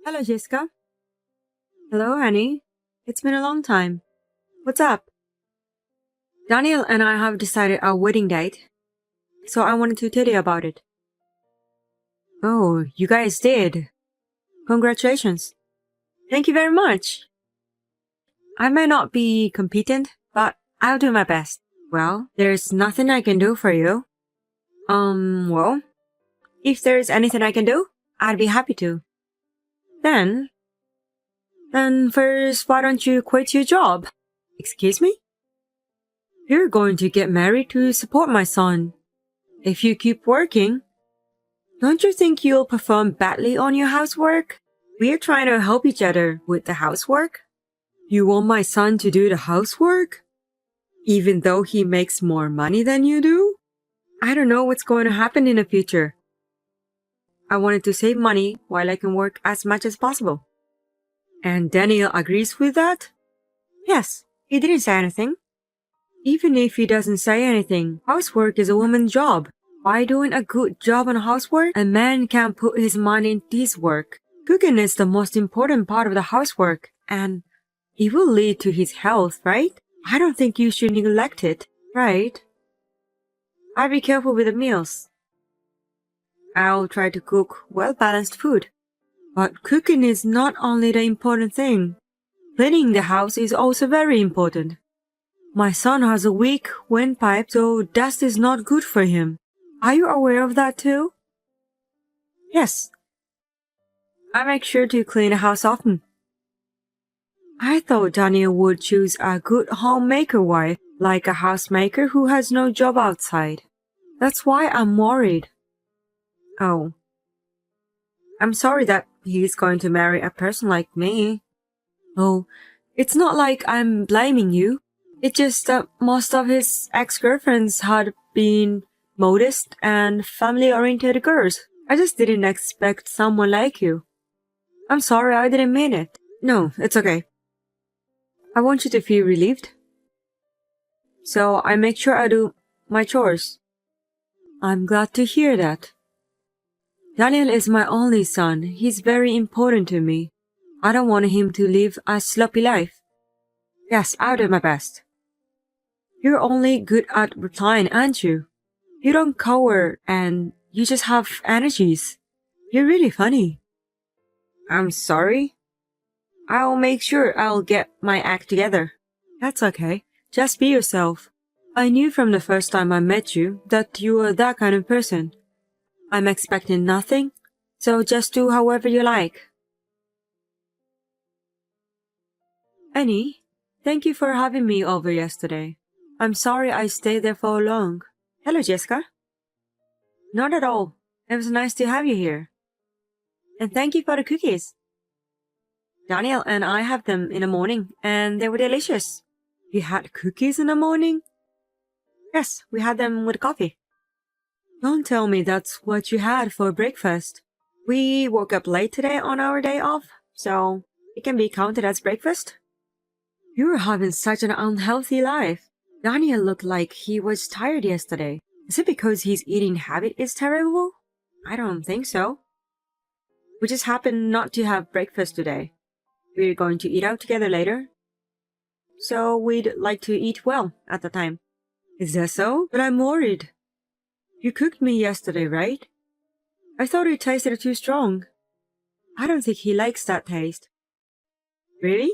Hello, Jessica. Hello, Annie. It's been a long time. What's up? Daniel and I have decided our wedding date, so I wanted to tell you about it. Oh, you guys did. Congratulations. Thank you very much. I may not be competent, but I'll do my best. Well, there's nothing I can do for you. Well, if there's anything I can do, I'd be happy to. Then first, why don't you quit your job? Excuse me? You're going to get married to support my son. If you keep working, don't you think you'll perform badly on your housework? We're trying to help each other with the housework. You want my son to do the housework? Even though he makes more money than you do? I don't know what's going to happen in the future. I wanted to save money while I can work as much as possible. And Daniel agrees with that? Yes, he didn't say anything. Even if he doesn't say anything, housework is a woman's job. By doing a good job on housework, a man can put his money into his work. Cooking is the most important part of the housework, and it will lead to his health, right? I don't think you should neglect it, right? I'll be careful with the meals. I'll try to cook well-balanced food. But cooking is not only the important thing. Cleaning the house is also very important. My son has a weak windpipe, so dust is not good for him. Are you aware of that too? Yes. I make sure to clean the house often. I thought Daniel would choose a good homemaker wife, like a housemaker who has no job outside. That's why I'm worried. Oh. I'm sorry that he's going to marry a person like me. Oh, it's not like I'm blaming you. It's just that most of his ex-girlfriends had been modest and family-oriented girls. I just didn't expect someone like you. I'm sorry, I didn't mean it. No, it's okay. I want you to feel relieved. So I make sure I do my chores. I'm glad to hear that. Daniel is my only son. He's very important to me. I don't want him to live a sloppy life. Yes, I'll do my best. You're only good at replying, aren't you? You don't cower and you just have energies. You're really funny. I'm sorry. I'll make sure I'll get my act together. That's okay. Just be yourself. I knew from the first time I met you that you were that kind of person. I'm expecting nothing, so just do however you like. Annie, thank you for having me over yesterday. I'm sorry I stayed there for long. Hello, Jessica. Not at all. It was nice to have you here. And thank you for the cookies. Daniel and I had them in the morning, and they were delicious. You had cookies in the morning? Yes, we had them with coffee. Don't tell me that's what you had for breakfast. We woke up late today on our day off, so it can be counted as breakfast. You're having such an unhealthy life. Daniel looked like he was tired yesterday. Is it because his eating habit is terrible? I don't think so. We just happened not to have breakfast today. We're going to eat out together later. So we'd like to eat well at the time. Is that so? But I'm worried. You cooked me yesterday, right? I thought it tasted too strong. I don't think he likes that taste. Really?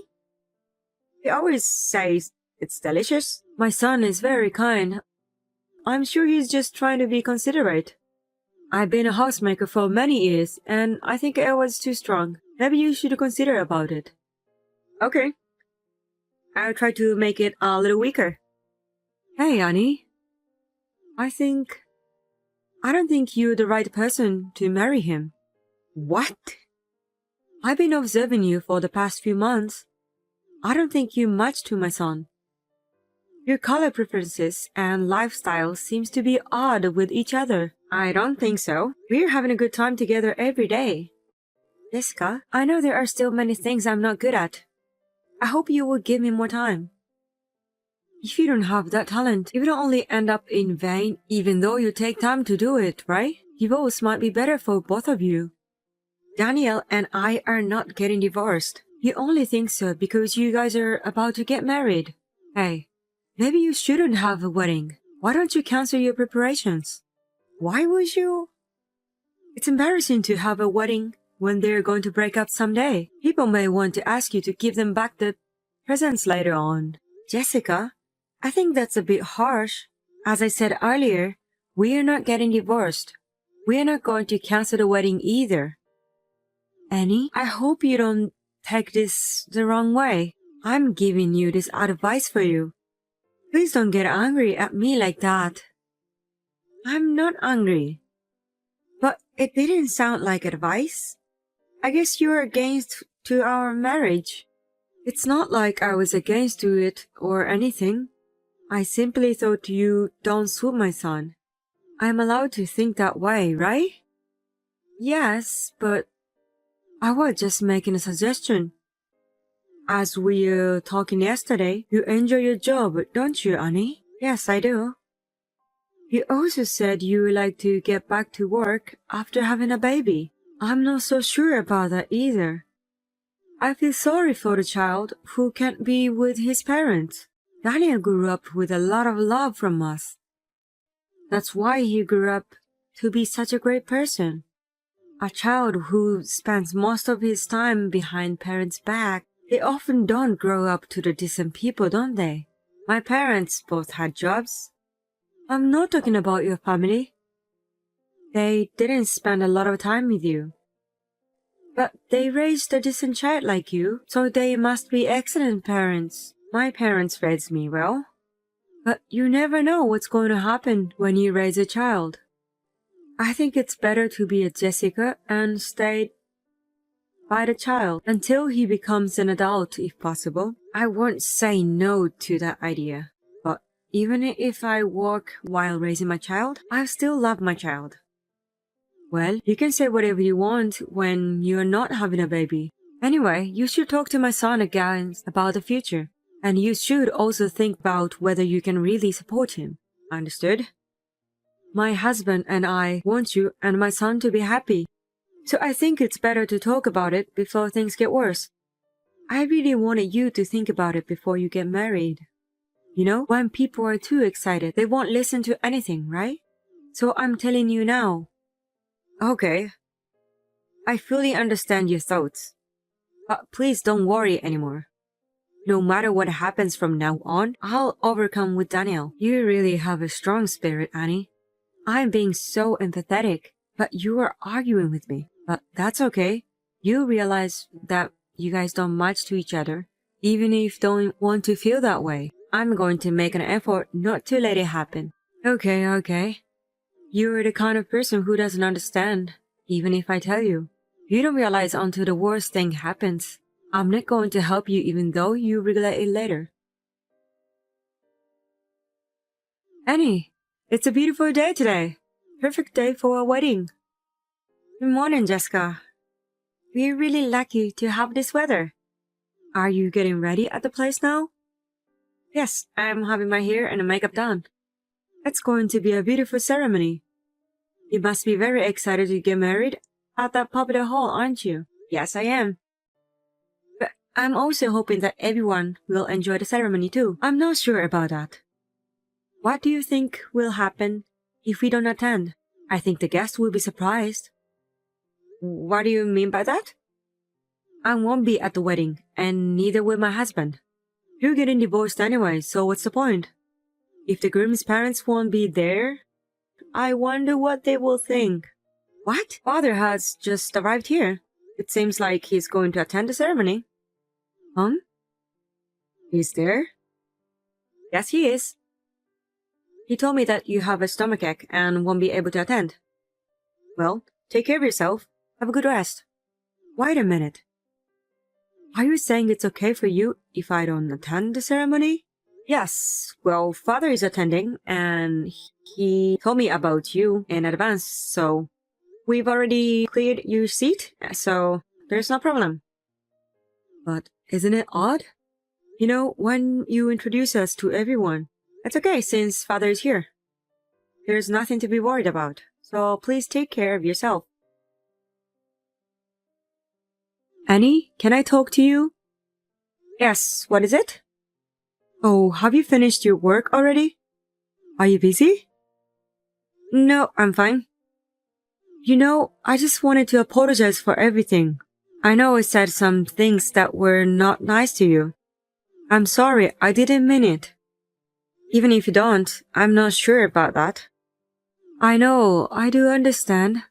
He always says it's delicious. My son is very kind. I'm sure he's just trying to be considerate. I've been a housemaker for many years, and I think it was too strong. Maybe you should consider about it. Okay. I'll try to make it a little weaker. Hey, Annie. I don't think you're the right person to marry him. What? I've been observing you for the past few months. I don't think you match to my son. Your color preferences and lifestyle seems to be odd with each other. I don't think so. We're having a good time together every day. Jessica, I know there are still many things I'm not good at. I hope you will give me more time. If you don't have that talent, it will only end up in vain even though you take time to do it, right? Divorce might be better for both of you. Daniel and I are not getting divorced. You only think so because you guys are about to get married. Hey, maybe you shouldn't have a wedding. Why don't you cancel your preparations? Why would you? It's embarrassing to have a wedding when they're going to break up someday. People may want to ask you to give them back the presents later on. Jessica, I think that's a bit harsh. As I said earlier, we are not getting divorced. We are not going to cancel the wedding either. Annie, I hope you don't take this the wrong way. I'm giving you this advice for you. Please don't get angry at me like that. I'm not angry. But it didn't sound like advice. I guess you're against to our marriage. It's not like I was against to it or anything. I simply thought you don't suit my son. I'm allowed to think that way, right? Yes, but I was just making a suggestion. As we were talking yesterday, you enjoy your job, don't you, Annie? Yes, I do. You also said you would like to get back to work after having a baby. I'm not so sure about that either. I feel sorry for the child who can't be with his parents. Daniel grew up with a lot of love from us. That's why he grew up to be such a great person. A child who spends most of his time behind parents' back, they often don't grow up to the decent people, don't they? My parents both had jobs. I'm not talking about your family. They didn't spend a lot of time with you. But they raised a decent child like you, so they must be excellent parents. My parents raised me well. But you never know what's going to happen when you raise a child. I think it's better to be a Jessica and stay by the child until he becomes an adult if possible. I won't say no to that idea. But even if I work while raising my child, I still love my child. Well, you can say whatever you want when you're not having a baby. Anyway, you should talk to my son again about the future. And you should also think about whether you can really support him. Understood? My husband and I want you and my son to be happy. So I think it's better to talk about it before things get worse. I really wanted you to think about it before you get married. You know, when people are too excited, they won't listen to anything, right? So I'm telling you now. Okay. I fully understand your thoughts. But please don't worry anymore. No matter what happens from now on, I'll overcome with Daniel. You really have a strong spirit, Annie. I'm being so empathetic, but you are arguing with me. But that's okay. You realize that you guys don't match to each other, even if you don't want to feel that way. I'm going to make an effort not to let it happen. Okay. You're the kind of person who doesn't understand, even if I tell you. You don't realize until the worst thing happens. I'm not going to help you even though you regret it later. Annie, it's a beautiful day today. Perfect day for a wedding. Good morning, Jessica. We're really lucky to have this weather. Are you getting ready at the place now? Yes, I'm having my hair and makeup done. It's going to be a beautiful ceremony. You must be very excited to get married at that popular hall, aren't you? Yes, I am. But I'm also hoping that everyone will enjoy the ceremony too. I'm not sure about that. What do you think will happen if we don't attend? I think the guests will be surprised. What do you mean by that? I won't be at the wedding, and neither will my husband. You're getting divorced anyway, so what's the point? If the groom's parents won't be there, I wonder what they will think. What? Father has just arrived here. It seems like he's going to attend the ceremony. He's there? Yes, he is. He told me that you have a stomachache and won't be able to attend. Well, take care of yourself. Have a good rest. Wait a minute. Are you saying it's okay for you if I don't attend the ceremony? Yes, well, Father is attending and he told me about you in advance, so we've already cleared your seat, so there's no problem. But isn't it odd? You know, when you introduce us to everyone, it's okay since Father is here. There's nothing to be worried about, so please take care of yourself. Annie, can I talk to you? Yes, what is it? Oh, have you finished your work already? Are you busy? No, I'm fine. You know, I just wanted to apologize for everything. I know I said some things that were not nice to you. I'm sorry, I didn't mean it. Even if you don't, I'm not sure about that. I know, I do understand.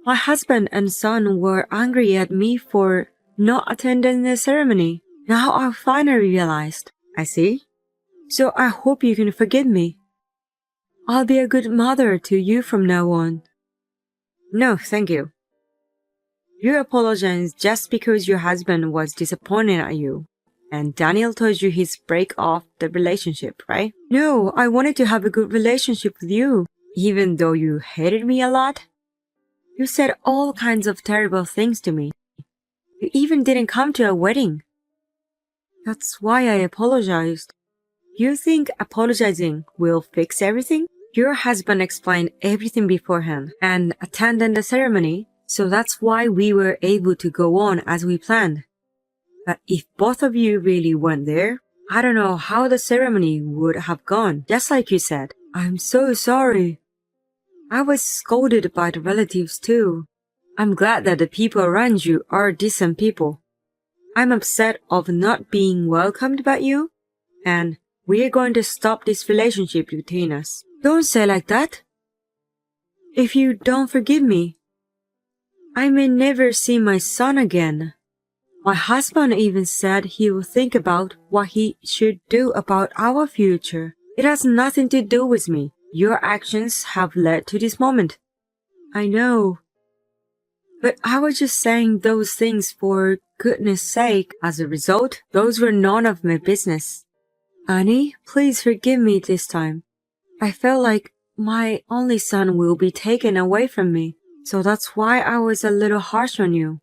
My husband and son were angry at me for not attending the ceremony. Now I finally realized. I see. So I hope you can forgive me. I'll be a good mother to you from now on. No, thank you. You apologize just because your husband was disappointed at you. And Daniel told you he's break off the relationship, right? No, I wanted to have a good relationship with you, even though you hated me a lot. You said all kinds of terrible things to me. You even didn't come to a wedding. That's why I apologized. You think apologizing will fix everything? Your husband explained everything beforehand and attended the ceremony, so that's why we were able to go on as we planned. But if both of you really weren't there, I don't know how the ceremony would have gone, just like you said. I'm so sorry. I was scolded by the relatives too. I'm glad that the people around you are decent people. I'm upset of not being welcomed by you, and we're going to stop this relationship between us. Don't say like that. If you don't forgive me, I may never see my son again. My husband even said he will think about what he should do about our future. It has nothing to do with me. Your actions have led to this moment. I know. But I was just saying those things for goodness sake. As a result, those were none of my business. Annie, please forgive me this time. I felt like my only son will be taken away from me, so that's why I was a little harsh on you.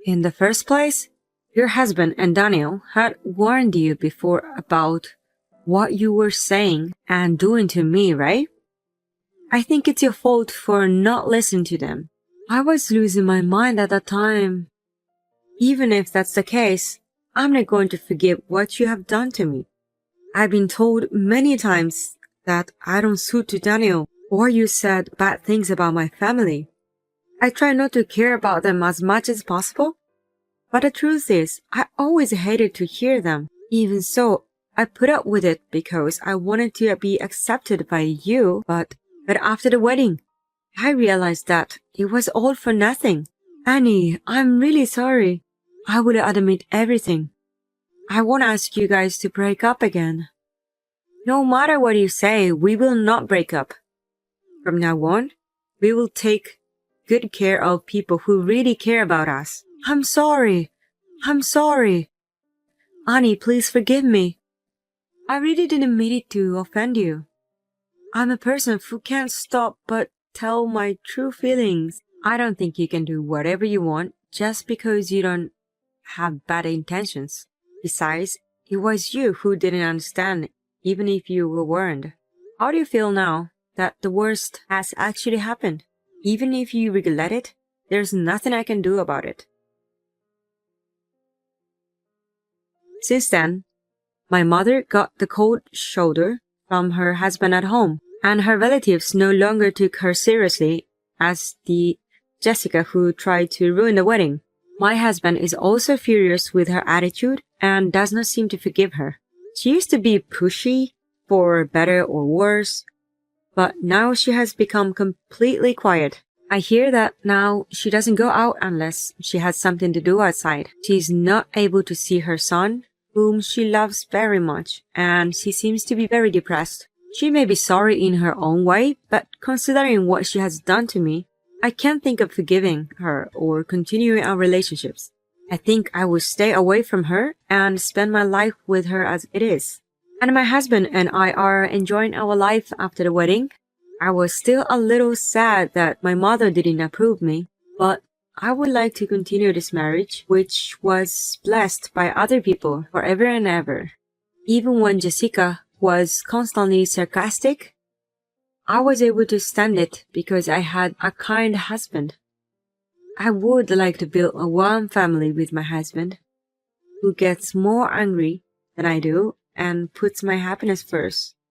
In the first place, your husband and Daniel had warned you before about what you were saying and doing to me, right? I think it's your fault for not listening to them. I was losing my mind at that time. Even if that's the case, I'm not going to forgive what you have done to me. I've been told many times that I don't suit to Daniel, or you said bad things about my family. I try not to care about them as much as possible, but the truth is, I always hated to hear them. Even so, I put up with it because I wanted to be accepted by you, but after the wedding, I realized that it was all for nothing. Annie, I'm really sorry. I will admit everything. I won't ask you guys to break up again. No matter what you say, we will not break up. From now on, we will take good care of people who really care about us. I'm sorry. I'm sorry. Annie, please forgive me. I really didn't mean it to offend you. I'm a person who can't stop but tell my true feelings. I don't think you can do whatever you want just because you don't have bad intentions. Besides, it was you who didn't understand, even if you were warned. How do you feel now that the worst has actually happened? Even if you regret it, there's nothing I can do about it. Since then, my mother got the cold shoulder from her husband at home, and her relatives no longer took her seriously as the Jessica who tried to ruin the wedding. My husband is also furious with her attitude and does not seem to forgive her. She used to be pushy, for better or worse, but now she has become completely quiet. I hear that now she doesn't go out unless she has something to do outside. She's not able to see her son, whom she loves very much, and she seems to be very depressed. She may be sorry in her own way, but considering what she has done to me, I can't think of forgiving her or continuing our relationships. I think I will stay away from her and spend my life with her as it is. And my husband and I are enjoying our life after the wedding. I was still a little sad that my mother didn't approve me, but I would like to continue this marriage, which was blessed by other people forever and ever. Even when Jessica was constantly sarcastic, I was able to stand it because I had a kind husband. I would like to build a warm family with my husband, who gets more angry than I do and puts my happiness first.